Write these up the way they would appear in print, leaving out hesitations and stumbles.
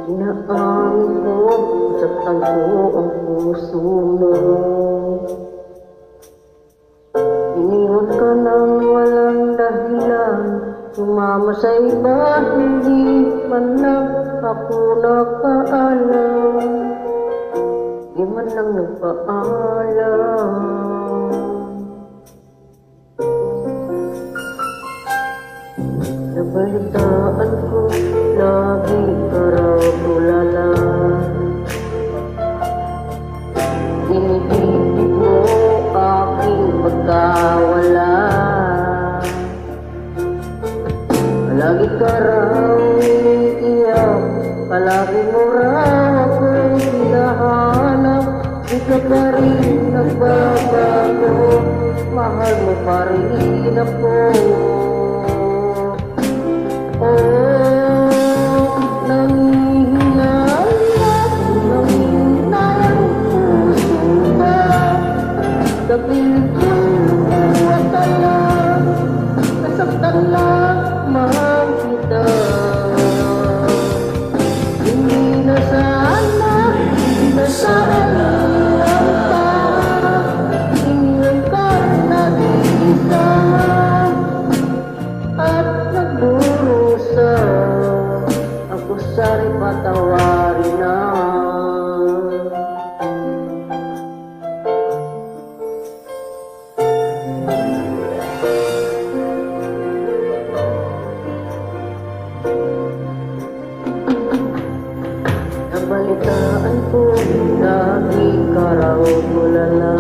Inaamin ko, saktan ko ang puso mo. Iniwan ka nang walang dahilan, sumama sa iba, hindi man lang ako nakaalam. Di man lang nagpaalam. Nabalitaan ko, lagi ka raw tulala. Inibibig mo aking pagkawala. Palagi ka raw iiyak, palagi mo raw ako'y hinahanap. Di ka pa rin nagbabago, mahal mo pa rin ako. Dapilit ko at talang nasaktan lamang kita. Hindi na sana, hindi na sana pa iniwan ka nag-iisa at nagdurusa. Ako sa'y patawarin na. Nabalitaan ko, lagi ka raw tulala.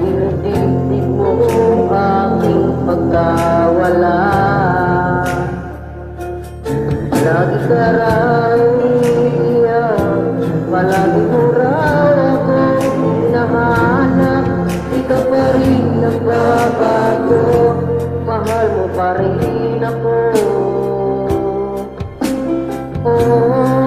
Dinidibdib mo aking pagkawala. Lagi ka raw iiyak, palagi mo raw ako hinahanap. Di ka pa rin nagbabago, mahal mo pa rin ako. Oh